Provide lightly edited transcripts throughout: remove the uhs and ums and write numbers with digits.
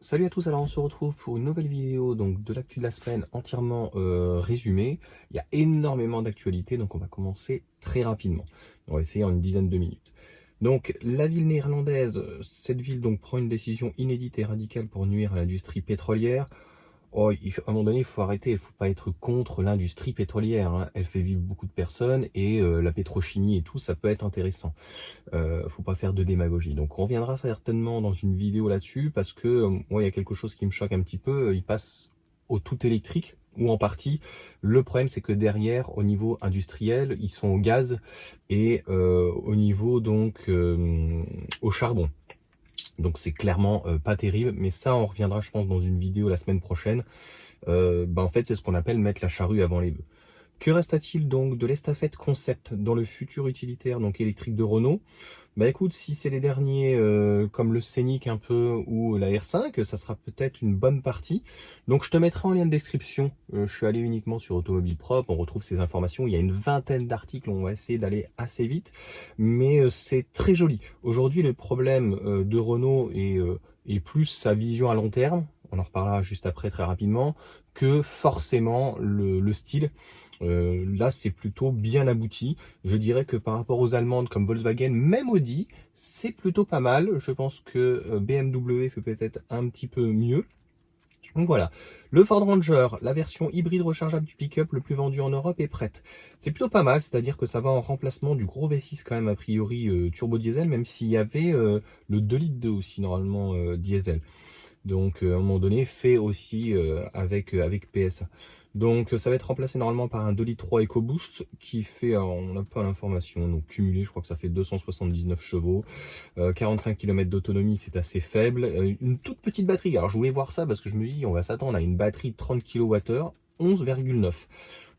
Salut à tous, alors on se retrouve pour une nouvelle vidéo donc de l'actu de la semaine entièrement résumée. Il y a énormément d'actualités, donc on va commencer très rapidement. On va essayer en une dizaine de minutes. Donc la ville néerlandaise, cette ville donc prend une décision inédite et radicale pour nuire à l'industrie pétrolière. Oh, à un moment donné, il faut arrêter, il ne faut pas être contre l'industrie pétrolière, hein. Elle fait vivre beaucoup de personnes et la pétrochimie et tout, ça peut être intéressant. Faut pas faire de démagogie. Donc on reviendra certainement dans une vidéo là-dessus parce que moi il y a quelque chose qui me choque un petit peu. Il passe au tout électrique ou en partie. Le problème c'est que derrière, au niveau industriel, ils sont au gaz et au niveau donc au charbon. Donc c'est clairement pas terrible, mais ça on reviendra je pense dans une vidéo la semaine prochaine. En fait c'est ce qu'on appelle mettre la charrue avant les bœufs. Que resta-t-il donc de l'estafette concept dans le futur utilitaire donc électrique de Renault? Bah écoute, si c'est les derniers comme le Scénic un peu ou la R5, ça sera peut-être une bonne partie. Donc je te mettrai en lien de description. Je suis allé uniquement sur Automobile Propre, on retrouve ces informations. Il y a une vingtaine d'articles, on va essayer d'aller assez vite, mais c'est très joli. Aujourd'hui, le problème de Renault est plus sa vision à long terme. On en reparlera juste après très rapidement, que forcément le style. Là, c'est plutôt bien abouti. Je dirais que par rapport aux Allemandes comme Volkswagen, même Audi, c'est plutôt pas mal. Je pense que BMW fait peut-être un petit peu mieux. Donc voilà, le Ford Ranger, la version hybride rechargeable du pick-up le plus vendu en Europe est prête. C'est plutôt pas mal, c'est-à-dire que ça va en remplacement du gros V6 quand même a priori turbo diesel, même s'il y avait le 2 litres 2 aussi normalement diesel. Donc à un moment donné fait aussi avec PSA. Donc ça va être remplacé normalement par un 2 litres 3 EcoBoost qui fait, alors, on n'a pas l'information, donc cumulé je crois que ça fait 279 chevaux, 45 km d'autonomie, c'est assez faible, une toute petite batterie. Alors je voulais voir ça parce que je me dis on va s'attendre à une batterie de 30 kWh, 11,9.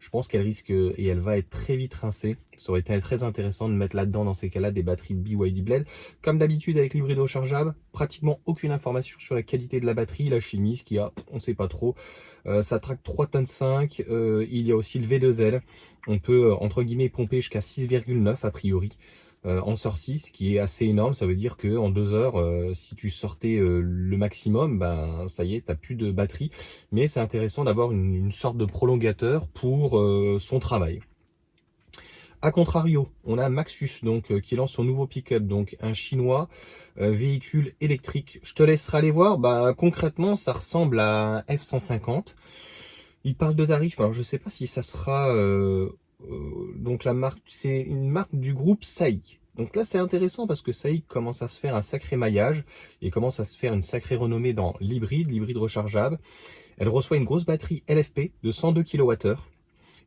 Je pense qu'elle risque et elle va être très vite rincée. Ça aurait été très intéressant de mettre là-dedans, dans ces cas-là, des batteries BYD Blade. Comme d'habitude avec l'hybride rechargeable, pratiquement aucune information sur la qualité de la batterie, la chimie, ce qu'il y a, on ne sait pas trop. Ça traque 3,5 tonnes. Il y a aussi le V2L. On peut, entre guillemets, pomper jusqu'à 6,9 a priori. En sortie, ce qui est assez énorme. Ça veut dire que en 2 heures, si tu sortais le maximum, ben ça y est, t'as plus de batterie. Mais c'est intéressant d'avoir une sorte de prolongateur pour son travail. A contrario, on a Maxus donc qui lance son nouveau pick-up, donc un chinois véhicule électrique. Je te laisserai aller voir. Bah concrètement, ça ressemble à un F-150. Il parle de tarifs. Alors je sais pas si ça sera donc la marque, c'est une marque du groupe SAIC. Donc là c'est intéressant parce que SAIC commence à se faire un sacré maillage et commence à se faire une sacrée renommée dans l'hybride rechargeable. Elle reçoit une grosse batterie LFP de 102 kWh.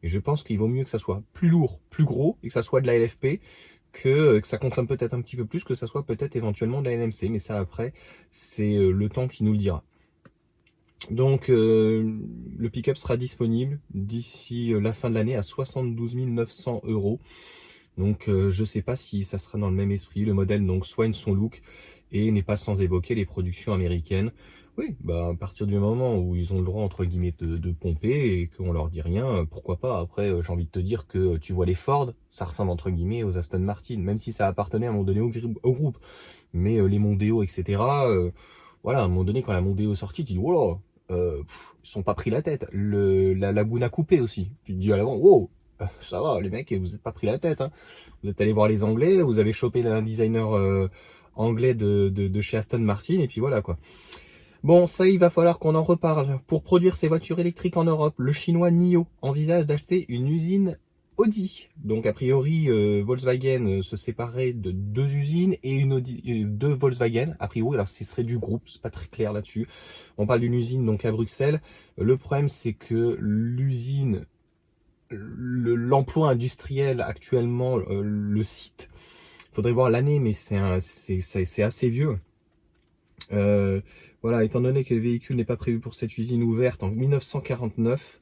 Et je pense qu'il vaut mieux que ça soit plus lourd, plus gros, et que ça soit de la LFP, que ça consomme peut-être un petit peu plus, que ça soit peut-être éventuellement de la NMC. Mais ça après, c'est le temps qui nous le dira. Donc le pick-up sera disponible d'ici la fin de l'année à 72 900 euros. Donc je ne sais pas si ça sera dans le même esprit. Le modèle donc soigne son look et n'est pas sans évoquer les productions américaines. Oui, bah à partir du moment où ils ont le droit entre guillemets de pomper et qu'on leur dit rien, pourquoi pas. Après, j'ai envie de te dire que tu vois les Ford, ça ressemble entre guillemets aux Aston Martin, même si ça appartenait à un moment donné au groupe. Mais les Mondeo, etc. Voilà, à un moment donné quand la Mondeo est sortie, tu dis wow, ils sont pas pris la tête. La Laguna coupé aussi. Tu te dis à l'avant, wow, ça va, les mecs, vous êtes pas pris la tête, hein. Vous êtes allé voir les Anglais, vous avez chopé un designer anglais de chez Aston Martin, et puis voilà quoi. Bon, ça, il va falloir qu'on en reparle. Pour produire ces voitures électriques en Europe, le chinois NIO envisage d'acheter une usine Audi. Donc, a priori, Volkswagen se séparerait de 2 usines et une Audi, deux Volkswagen, a priori. Alors, ce serait du groupe, c'est pas très clair là-dessus. On parle d'une usine donc à Bruxelles. Le problème, c'est que l'usine, l'emploi industriel actuellement, le site, il faudrait voir l'année, mais c'est assez vieux. Voilà, étant donné que le véhicule n'est pas prévu pour cette usine ouverte en 1949,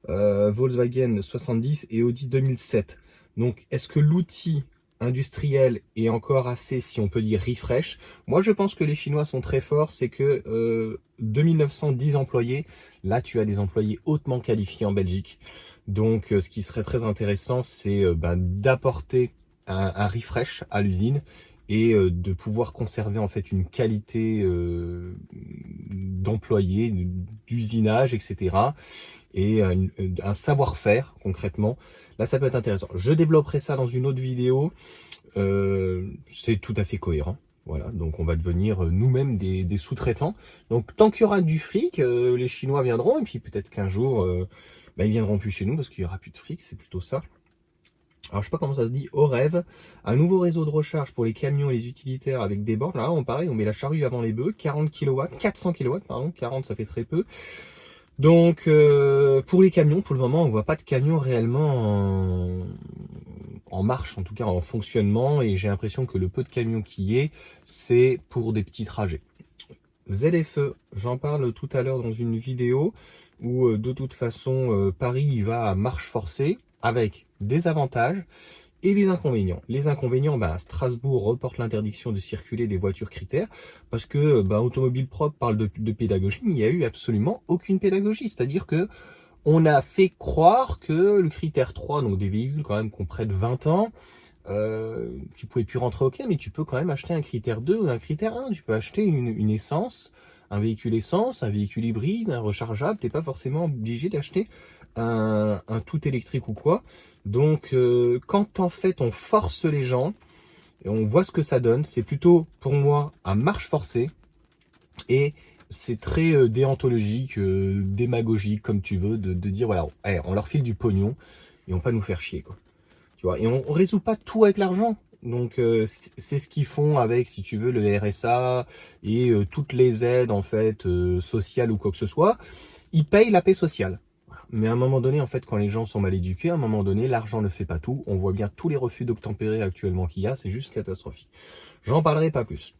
Volkswagen 70 et Audi 2007. Donc, est-ce que l'outil industriel est encore assez, si on peut dire, refresh? Moi, je pense que les Chinois sont très forts, c'est que 2910 employés, là, tu as des employés hautement qualifiés en Belgique. Donc, ce qui serait très intéressant, c'est d'apporter un refresh à l'usine et de pouvoir conserver en fait une qualité d'employé, d'usinage, etc. et un savoir-faire concrètement. Là, ça peut être intéressant. Je développerai ça dans une autre vidéo. C'est tout à fait cohérent. Voilà, donc on va devenir nous-mêmes des sous-traitants. Donc tant qu'il y aura du fric, les Chinois viendront, et puis peut-être qu'un jour, ils viendront plus chez nous parce qu'il y aura plus de fric, c'est plutôt ça. Alors je sais pas comment ça se dit, au rêve, un nouveau réseau de recharge pour les camions et les utilitaires avec des bornes. Là, on met la charrue avant les bœufs, 40 kW, 400 kW, pardon, 40 ça fait très peu. Donc pour les camions, pour le moment, on voit pas de camions réellement en marche, en tout cas en fonctionnement, et j'ai l'impression que le peu de camions qu'il y ait, c'est pour des petits trajets. ZFE, j'en parle tout à l'heure dans une vidéo où de toute façon Paris il va à marche forcée avec des avantages et des inconvénients. Les inconvénients, Strasbourg reporte l'interdiction de circuler des voitures critères parce que Automobile Propre parle de pédagogie, mais il n'y a eu absolument aucune pédagogie. C'est-à-dire que on a fait croire que le critère 3, donc des véhicules quand même qui ont près de 20 ans, tu pouvais plus rentrer, ok, mais tu peux quand même acheter un critère 2 ou un critère 1. Tu peux acheter une essence, un véhicule essence, un véhicule hybride, un rechargeable. T'es pas forcément obligé d'acheter un tout électrique ou quoi. Donc quand en fait on force les gens et on voit ce que ça donne, c'est plutôt pour moi à marche forcée et c'est très déontologique, démagogique comme tu veux, de dire voilà, on leur file du pognon et on va pas nous faire chier quoi. Tu vois, et on résout pas tout avec l'argent. Donc c'est ce qu'ils font avec, si tu veux, le RSA et toutes les aides en fait sociales ou quoi que ce soit. Ils payent la paix sociale. Mais à un moment donné, en fait, quand les gens sont mal éduqués, à un moment donné, l'argent ne fait pas tout. On voit bien tous les refus d'obtempérer actuellement qu'il y a, c'est juste catastrophique. J'en parlerai pas plus.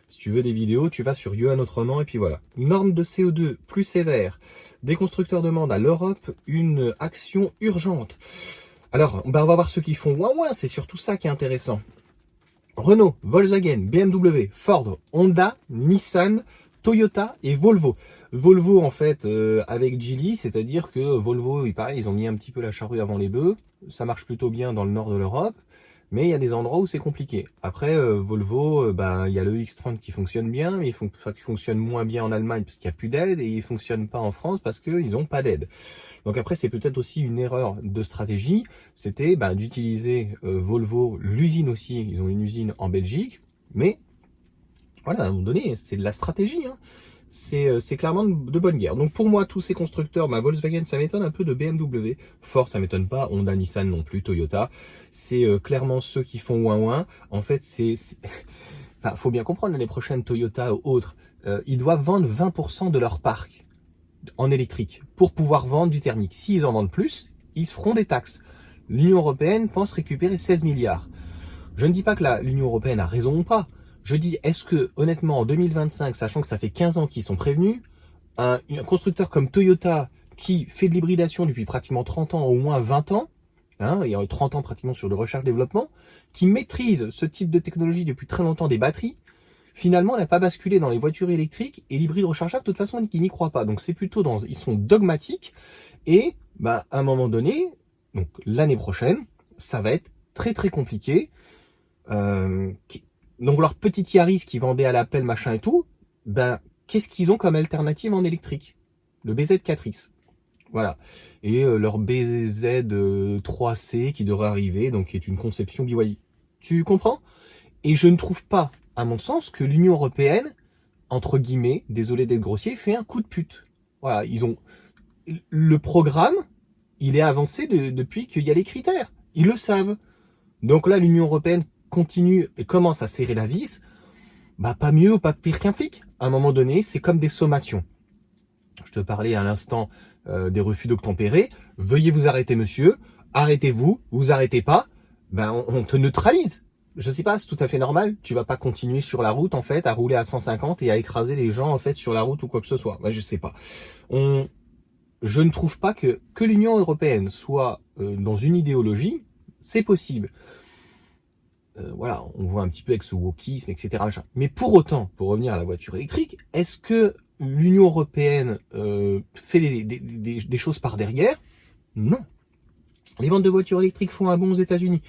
Si tu veux des vidéos, tu vas sur Yoann Autrement et puis voilà. Norme de CO2 plus sévère. Des constructeurs demandent à l'Europe une action urgente. Alors, on va voir ceux qui font ouin, c'est surtout ça qui est intéressant. Renault, Volkswagen, BMW, Ford, Honda, Nissan, Toyota et Volvo. Volvo en fait avec Geely, c'est-à-dire que Volvo, pareil, ils ont mis un petit peu la charrue avant les bœufs. Ça marche plutôt bien dans le nord de l'Europe, mais il y a des endroits où c'est compliqué. Après Volvo, il y a le X30 qui fonctionne bien, mais qui fonctionne moins bien en Allemagne parce qu'il n'y a plus d'aide, et il fonctionne pas en France parce qu'ils n'ont pas d'aide. Donc après, c'est peut-être aussi une erreur de stratégie, c'était d'utiliser Volvo, l'usine aussi, ils ont une usine en Belgique, mais voilà, à un moment donné, c'est de la stratégie, hein. C'est clairement de bonne guerre. Donc pour moi, tous ces constructeurs, Volkswagen, ça m'étonne un peu, de BMW, Ford, ça m'étonne pas, Honda, Nissan non plus, Toyota, c'est clairement ceux qui font ouin. En fait, enfin, faut bien comprendre, l'année prochaine, Toyota ou autres, ils doivent vendre 20% de leur parc en électrique pour pouvoir vendre du thermique. S'ils en vendent plus, ils se feront des taxes. L'Union européenne pense récupérer 16 milliards. Je ne dis pas que l'Union européenne a raison ou pas. Je dis, est-ce que, honnêtement, en 2025, sachant que ça fait 15 ans qu'ils sont prévenus, un constructeur comme Toyota, qui fait de l'hybridation depuis pratiquement 30 ans, au moins 20 ans, il y a 30 ans pratiquement sur le recherche-développement, qui maîtrise ce type de technologie depuis très longtemps, des batteries, finalement, n'a pas basculé dans les voitures électriques et l'hybride rechargeable, de toute façon, ils n'y croient pas. Donc c'est plutôt ils sont dogmatiques, et à un moment donné, donc l'année prochaine, ça va être très très compliqué. Donc leur petit Yaris qui vendait à l'appel, machin et tout, qu'est-ce qu'ils ont comme alternative en électrique? Le BZ4X. Voilà. Et leur BZ3C qui devrait arriver, donc qui est une conception BYD. Tu comprends? Et je ne trouve pas, à mon sens, que l'Union européenne, entre guillemets, désolé d'être grossier, fait un coup de pute. Voilà, ils ont le programme, il est avancé depuis qu'il y a les critères. Ils le savent. Donc là, l'Union européenne continue et commence à serrer la vis. Pas mieux ou pas pire qu'un flic. À un moment donné, c'est comme des sommations. Je te parlais à l'instant des refus d'obtempérer. Veuillez vous arrêter, monsieur. Arrêtez-vous. Vous arrêtez pas. On te neutralise. Je sais pas, c'est tout à fait normal. Tu vas pas continuer sur la route, en fait, à rouler à 150 et à écraser les gens, en fait, sur la route ou quoi que ce soit. Je sais pas. Je ne trouve pas que l'Union européenne soit dans une idéologie. C'est possible. Voilà, on voit un petit peu avec ce wokisme, etc. Mais pour autant, pour revenir à la voiture électrique, est-ce que l'Union européenne fait des choses par derrière? Non. Les ventes de voitures électriques font un bond aux États-Unis,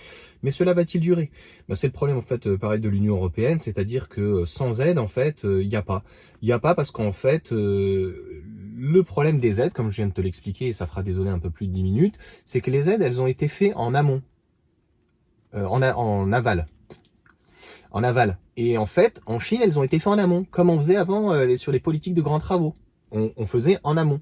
mais cela va-t-il durer? C'est le problème en fait, pareil, de l'Union européenne, c'est-à-dire que sans aide, en fait, il n'y a pas. Il n'y a pas parce qu'en fait, le problème des aides, comme je viens de te l'expliquer, et ça fera désolé un peu plus de 10 minutes, c'est que les aides, elles ont été faites en amont, en aval. En aval. Et en fait, en Chine, elles ont été faites en amont, comme on faisait avant sur les politiques de grands travaux. On faisait en amont.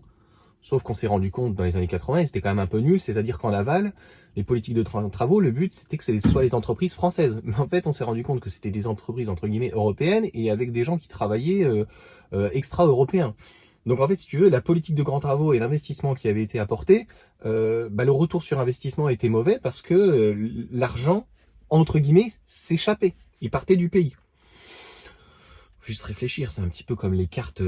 Sauf qu'on s'est rendu compte dans les années 80, c'était quand même un peu nul, c'est-à-dire qu'en aval, les politiques de travaux, le but c'était que ce soient les entreprises françaises. Mais en fait, on s'est rendu compte que c'était des entreprises entre guillemets européennes et avec des gens qui travaillaient extra-européens. Donc en fait, si tu veux, la politique de grands travaux et l'investissement qui avait été apporté, le retour sur investissement était mauvais parce que l'argent, entre guillemets, s'échappait. Il partait du pays. Juste réfléchir, c'est un petit peu comme les cartes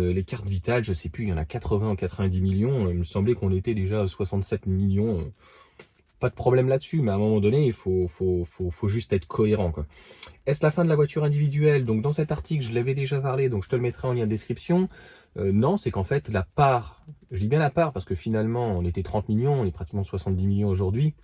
vitales, je sais plus, il y en a 80 ou 90 millions, il me semblait qu'on était déjà à 67 millions, pas de problème là-dessus, mais à un moment donné, il faut juste être cohérent, quoi. Est-ce la fin de la voiture individuelle? Donc dans cet article, je l'avais déjà parlé, donc je te le mettrai en lien de description. Non, c'est qu'en fait, la part, je dis bien la part, parce que finalement, on était 30 millions, on est pratiquement 70 millions aujourd'hui,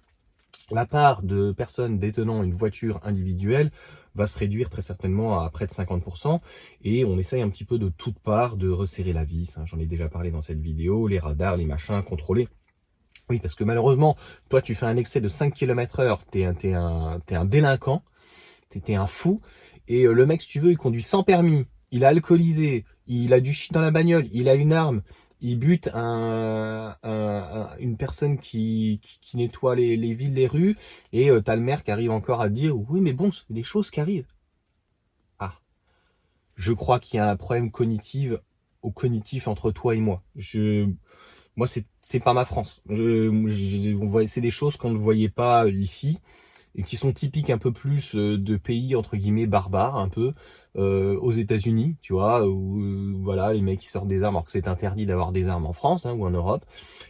la part de personnes détenant une voiture individuelle va se réduire très certainement à près de 50%, et on essaye un petit peu de toutes parts de resserrer la vis, hein. J'en ai déjà parlé dans cette vidéo, les radars, les machins, contrôler. Oui, parce que malheureusement, toi tu fais un excès de 5 km/h, t'es un délinquant, t'es un fou, et le mec, si tu veux, il conduit sans permis, il est alcoolisé, il a du shit dans la bagnole, il a une arme, il bute une personne qui nettoie les villes, les rues, et t'as le maire qui arrive encore à dire « Oui, mais bon, c'est des choses qui arrivent. » Ah, je crois qu'il y a un problème cognitif entre toi et moi. Moi, c'est pas ma France. C'est des choses qu'on ne voyait pas ici, et qui sont typiques un peu plus de pays entre guillemets barbares, un peu aux États-Unis, tu vois, où voilà, les mecs qui sortent des armes alors que c'est interdit d'avoir des armes en France, hein, ou en Europe,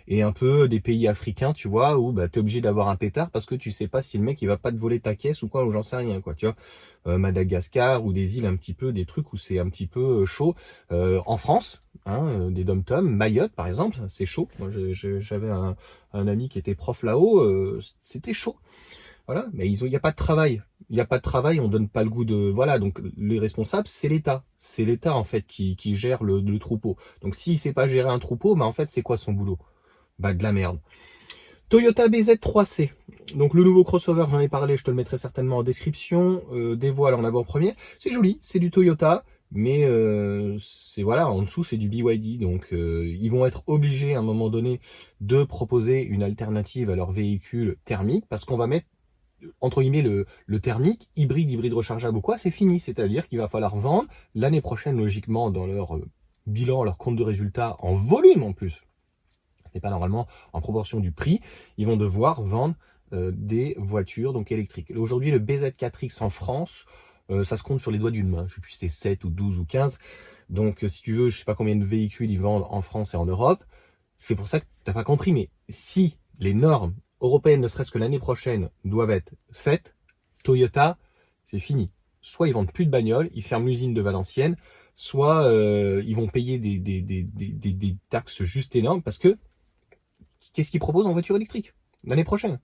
et un peu des pays africains, tu vois, où t'es obligé d'avoir un pétard parce que tu sais pas si le mec il va pas te voler ta caisse ou quoi, ou j'en sais rien, quoi, tu vois. Madagascar ou des îles un petit peu, des trucs où c'est un petit peu chaud. En France, hein, des dom-toms, Mayotte par exemple, c'est chaud. Moi j'avais un ami qui était prof là-haut, c'était chaud. Voilà, mais il n'y a pas de travail. Il n'y a pas de travail, on donne pas le goût de... Voilà, donc les responsables, c'est l'État. C'est l'État, en fait, qui gère le troupeau. Donc s'il sait pas gérer un troupeau, en fait, c'est quoi son boulot? De la merde. Toyota BZ3C. Donc le nouveau crossover, j'en ai parlé, je te le mettrai certainement en description. Des voiles en avant-première. C'est joli, c'est du Toyota. Mais c'est voilà, en dessous c'est du BYD, donc ils vont être obligés à un moment donné de proposer une alternative à leur véhicule thermique, parce qu'on va mettre entre guillemets le thermique, hybride rechargeable ou quoi, c'est fini. C'est-à-dire qu'il va falloir vendre l'année prochaine, logiquement, dans leur bilan, leur compte de résultat, en volume en plus. Ce n'est pas normalement en proportion du prix. Ils vont devoir vendre des voitures donc électriques. Aujourd'hui, le BZ4X en France, ça se compte sur les doigts d'une main. Je sais plus si c'est 7 ou 12 ou 15. Donc si tu veux, je sais pas combien de véhicules ils vendent en France et en Europe. C'est pour ça que t'as pas compris. Mais si les normes européennes, ne serait-ce que l'année prochaine, doivent être faites, Toyota, c'est fini. Soit ils vendent plus de bagnoles, ils ferment l'usine de Valenciennes, soit ils vont payer des taxes juste énormes, parce que qu'est-ce qu'ils proposent en voiture électrique l'année prochaine?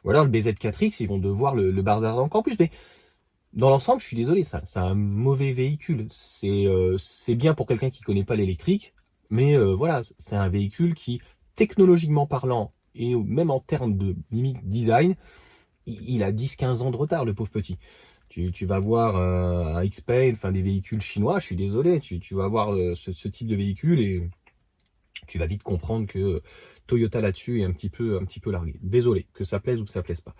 Ou alors le BZ4X, ils vont devoir le bazarder encore plus. Mais dans l'ensemble, je suis désolé, c'est un mauvais véhicule. C'est bien pour quelqu'un qui connaît pas l'électrique, mais voilà, c'est un véhicule qui, technologiquement parlant, et même en termes de limite design, il a 10-15 ans de retard, le pauvre petit. Tu vas voir un X-Pain, enfin des véhicules chinois, je suis désolé, tu vas voir ce type de véhicule et tu vas vite comprendre que Toyota là-dessus est un petit peu largué. Désolé, que ça plaise ou que ça plaise pas.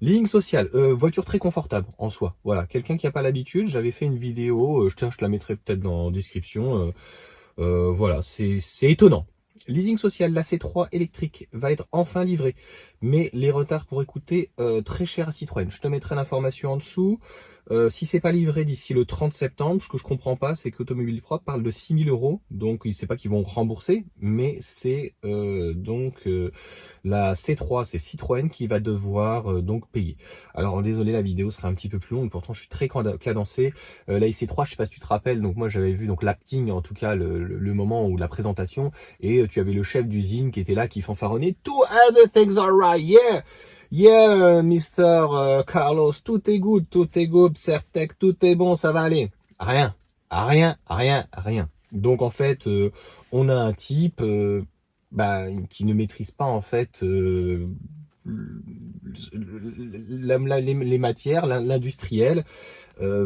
Leasing social, voiture très confortable en soi. Voilà, quelqu'un qui n'a pas l'habitude, j'avais fait une vidéo, je te la mettrai peut-être dans la description. Voilà, c'est étonnant. Leasing social, la C3 électrique va être enfin livrée, mais les retards pourraient coûter très cher à Citroën. Je te mettrai l'information en dessous. Si c'est pas livré d'ici le 30 septembre, ce que je comprends pas, c'est qu'Automobile Propre parle de 6 000 €. Donc, il sait pas qu'ils vont rembourser, mais c'est la C3, c'est Citroën qui va devoir donc payer. Alors, désolé, la vidéo sera un petit peu plus longue, pourtant je suis très cadencé. La IC3, je sais pas si tu te rappelles, donc moi j'avais vu donc l'acting, en tout cas le moment où la présentation, et tu avais le chef d'usine qui était là, qui fanfaronnait « Tout other things are ah yeah, yeah, Mr. Carlos, tout est good, Certec, tout est bon, ça va aller. Rien, rien. Donc en fait, on a un type qui ne maîtrise pas en fait les matières, l'industriel,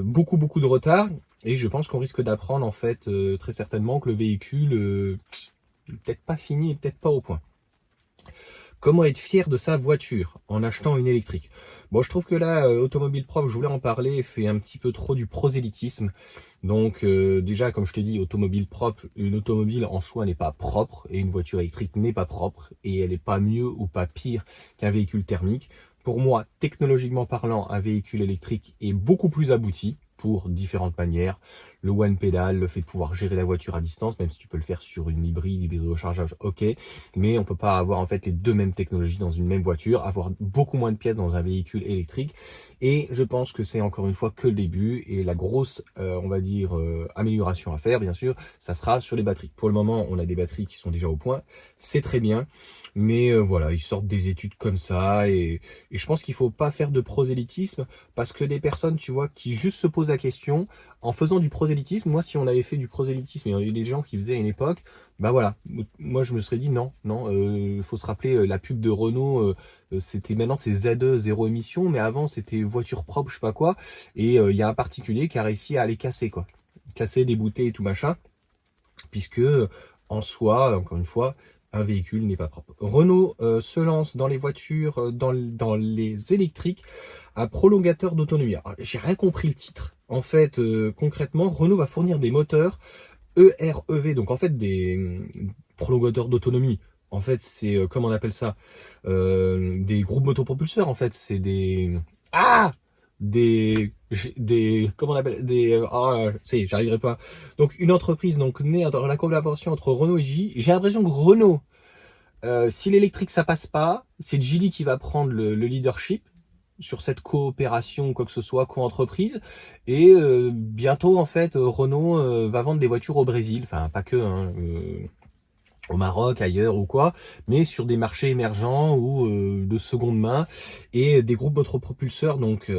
beaucoup de retard, et je pense qu'on risque d'apprendre en fait très certainement que le véhicule est peut-être pas fini et peut-être pas au point. Comment être fier de sa voiture en achetant une électrique? Bon, je trouve que là, Automobile Propre, je voulais en parler, fait un petit peu trop du prosélytisme. Donc déjà, comme je te dis, Automobile Propre, une automobile en soi n'est pas propre, et une voiture électrique n'est pas propre, et elle n'est pas mieux ou pas pire qu'un véhicule thermique. Pour moi, technologiquement parlant, un véhicule électrique est beaucoup plus abouti pour différentes manières. Le one pedal, le fait de pouvoir gérer la voiture à distance, même si tu peux le faire sur une hybride rechargeable, ok. Mais on peut pas avoir en fait les deux mêmes technologies dans une même voiture, avoir beaucoup moins de pièces dans un véhicule électrique. Et je pense que c'est encore une fois que le début, et la grosse, on va dire, amélioration à faire, bien sûr, ça sera sur les batteries. Pour le moment, on a des batteries qui sont déjà au point, c'est très bien. Mais voilà, ils sortent des études comme ça, et je pense qu'il faut pas faire de prosélytisme, parce que des personnes, tu vois, qui juste se posent la question, en faisant du prosélytisme, moi si on avait fait du prosélytisme, il y a eu des gens qui faisaient à une époque, bah voilà, moi je me serais dit non, faut se rappeler la pub de Renault, maintenant c'est ZE zéro émission, mais avant c'était voiture propre, je sais pas quoi, et il y a un particulier qui a réussi à les casser quoi, casser des bouteilles et tout machin, puisque en soi, encore une fois, un véhicule n'est pas propre. Renault se lance dans les voitures, dans les électriques, un prolongateur d'autonomie. J'ai rien compris le titre. En fait, concrètement, Renault va fournir des moteurs EREV, donc en fait des prolongateurs d'autonomie. En fait, c'est comment on appelle ça, des groupes motopropulseurs. En fait, c'est des comment on appelle, j'arriverai pas. Donc une entreprise donc née dans la collaboration entre Renault et Geely. J'ai l'impression que Renault, si l'électrique ça passe pas, c'est Geely qui va prendre le leadership sur cette coopération ou quoi que ce soit, co-entreprise, et bientôt en fait Renault va vendre des voitures au Brésil, enfin pas que, au Maroc, ailleurs ou quoi, mais sur des marchés émergents ou de seconde main, et des groupes motopropulseurs, donc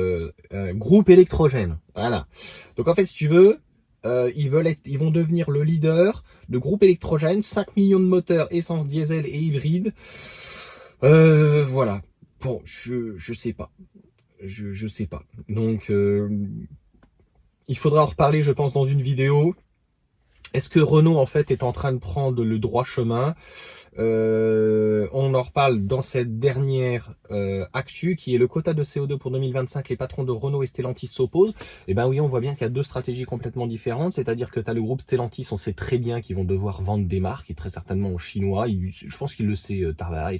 groupe électrogène, voilà. Donc en fait, si tu veux, ils vont devenir le leader de groupe électrogène, 5 millions de moteurs essence, diesel et hybride. Voilà. Bon, je sais pas. Je sais pas. Donc, il faudra en reparler, je pense, dans une vidéo. Est-ce que Renault, en fait, est en train de prendre le droit chemin? On en reparle dans cette dernière actu qui est le quota de CO2 pour 2025. Les patrons de Renault et Stellantis s'opposent. Et ben oui, on voit bien qu'il y a deux stratégies complètement différentes. C'est-à-dire que tu as le groupe Stellantis, on sait très bien qu'ils vont devoir vendre des marques, et très certainement aux Chinois. Je pense qu'il le sait, Tavares.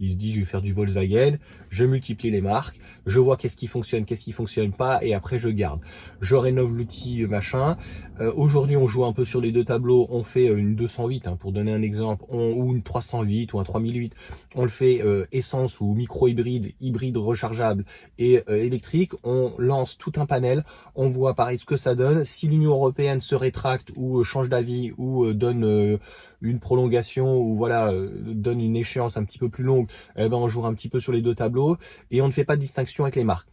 Il se dit, je vais faire du Volkswagen, je multiplie les marques, je vois qu'est-ce qui fonctionne pas, et après je garde. Je rénove l'outil, machin. Aujourd'hui, on joue un peu sur les deux tableaux. On fait une 208, pour donner un exemple, ou une 308 ou un 3008. On le fait essence ou micro-hybride, hybride rechargeable et électrique. On lance tout un panel. On voit pareil ce que ça donne. Si l'Union européenne se rétracte ou change d'avis ou donne une prolongation, ou voilà, donne une échéance un petit peu plus longue, eh ben on joue un petit peu sur les deux tableaux, et on ne fait pas de distinction avec les marques.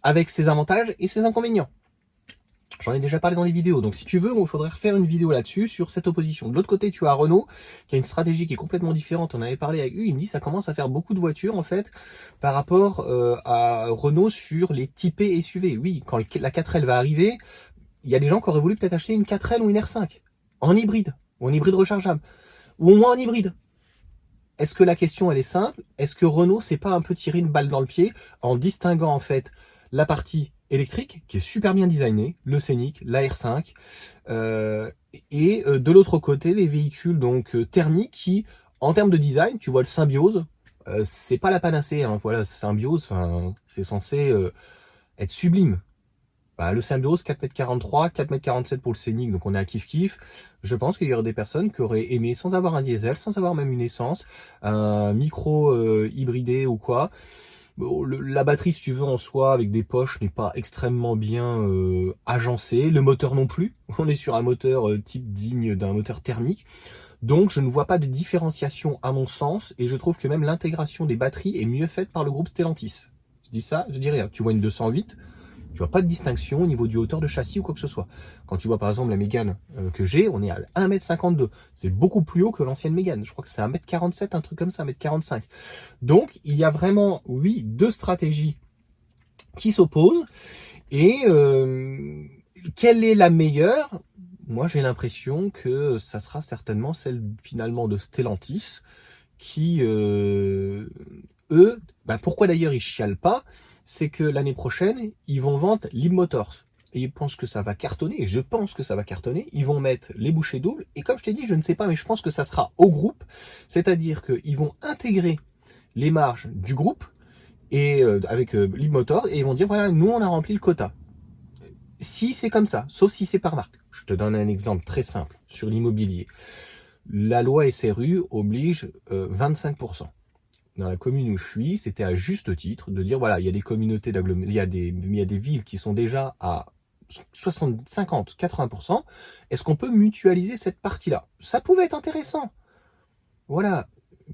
Avec ses avantages et ses inconvénients. J'en ai déjà parlé dans les vidéos, donc si tu veux, il faudrait refaire une vidéo là-dessus, sur cette opposition. De l'autre côté, tu as Renault, qui a une stratégie qui est complètement différente. On avait parlé avec lui, il me dit ça commence à faire beaucoup de voitures, en fait, par rapport à Renault sur les typés SUV. Oui, quand la 4L va arriver, il y a des gens qui auraient voulu peut-être acheter une 4L ou une R5, en hybride, ou en hybride rechargeable, ou au moins en hybride. Est-ce que la question, elle est simple? Est-ce que Renault s'est pas un peu tiré une balle dans le pied en distinguant, en fait, la partie électrique, qui est super bien designée, le Scénic, la R5, et de l'autre côté, les véhicules donc thermiques qui, en termes de design, tu vois le Symbiose, c'est pas la panacée, voilà, Symbiose, c'est censé être sublime. Le Symbiose, 4,43 m, 4,47 m pour le Scénic, donc on est à kiff-kiff. Je pense qu'il y aurait des personnes qui auraient aimé, sans avoir un diesel, sans avoir même une essence, un micro hybridé ou quoi, Bon, la batterie, si tu veux, en soi, avec des poches, n'est pas extrêmement bien agencée. Le moteur non plus. On est sur un moteur type digne d'un moteur thermique. Donc, je ne vois pas de différenciation à mon sens. Et je trouve que même l'intégration des batteries est mieux faite par le groupe Stellantis. Je dis ça, je dis rien. Tu vois une 208, tu vois pas de distinction au niveau du hauteur de châssis ou quoi que ce soit. Quand tu vois par exemple la Mégane que j'ai, on est à 1m52. C'est beaucoup plus haut que l'ancienne Mégane. Je crois que c'est 1m47, un truc comme ça, 1m45. Donc, il y a vraiment, oui, deux stratégies qui s'opposent. Et quelle est la meilleure? Moi, j'ai l'impression que ça sera certainement celle finalement de Stellantis qui, eux, pourquoi d'ailleurs ils chialent pas, c'est que l'année prochaine, ils vont vendre Leapmotor. Et ils pensent que ça va cartonner, et je pense que ça va cartonner, ils vont mettre les bouchées doubles, et comme je t'ai dit, je ne sais pas, mais je pense que ça sera au groupe, c'est-à-dire qu'ils vont intégrer les marges du groupe, et avec Leapmotor, et ils vont dire, voilà, nous on a rempli le quota. Si c'est comme ça, sauf si c'est par marque. Je te donne un exemple très simple sur l'immobilier. La loi SRU oblige 25%. Dans la commune où je suis, c'était à juste titre de dire, voilà, il y a des communautés d'agglomération, il y a des villes qui sont déjà à 60, 50, 80%. Est-ce qu'on peut mutualiser cette partie-là? Ça pouvait être intéressant. Voilà,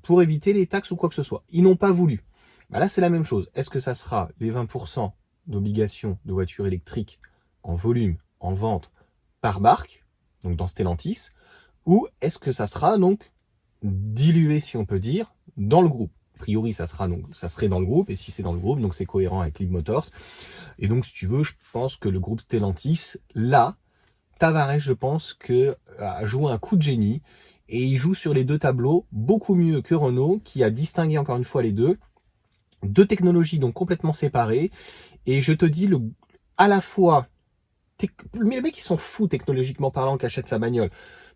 pour éviter les taxes ou quoi que ce soit. Ils n'ont pas voulu. Là, c'est la même chose. Est-ce que ça sera les 20% d'obligation de voitures électriques en volume, en vente, par marque, donc dans Stellantis, ou est-ce que ça sera donc dilué, si on peut dire, dans le groupe? A priori, ça serait dans le groupe, et si c'est dans le groupe, donc c'est cohérent avec Leapmotor. Et donc, si tu veux, je pense que le groupe Stellantis, là, Tavares, je pense que a joué un coup de génie, et il joue sur les deux tableaux beaucoup mieux que Renault, qui a distingué encore une fois les deux technologies donc complètement séparées. Et je te dis, à la fois, mais les mecs ils sont fous technologiquement parlant, qui achètent sa bagnole.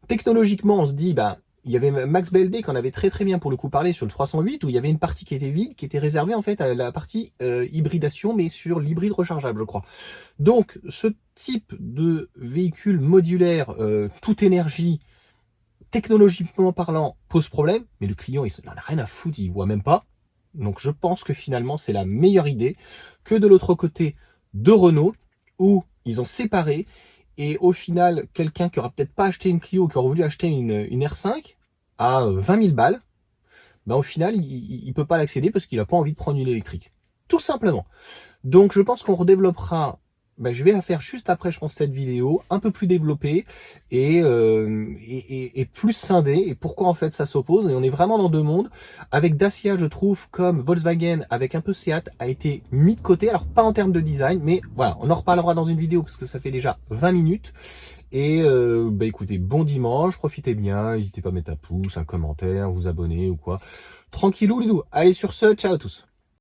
Technologiquement, on se dit, il y avait Max BLD qui en avait très très bien pour le coup parlé sur le 308, où il y avait une partie qui était vide, qui était réservée en fait à la partie hybridation, mais sur l'hybride rechargeable, je crois. Donc, ce type de véhicule modulaire, toute énergie, technologiquement parlant, pose problème, mais le client, il n'en a rien à foutre, il voit même pas. Donc, je pense que finalement, c'est la meilleure idée que de l'autre côté de Renault, où ils ont séparé. Et au final, quelqu'un qui aura peut-être pas acheté une Clio, qui aura voulu acheter une R5 à 20 000 balles, au final, il peut pas l'accéder parce qu'il a pas envie de prendre une électrique. Tout simplement. Donc, je pense qu'on redéveloppera. Je vais la faire juste après, je pense, cette vidéo, un peu plus développée et plus scindée. Et pourquoi en fait ça s'oppose? Et on est vraiment dans deux mondes. Avec Dacia, je trouve, comme Volkswagen, avec un peu Seat, a été mis de côté. Alors pas en termes de design, mais voilà, on en reparlera dans une vidéo parce que ça fait déjà 20 minutes. Et écoutez, bon dimanche, profitez bien, n'hésitez pas à mettre un pouce, un commentaire, vous abonner ou quoi. Tranquillou, Lidou. Allez sur ce, ciao à tous.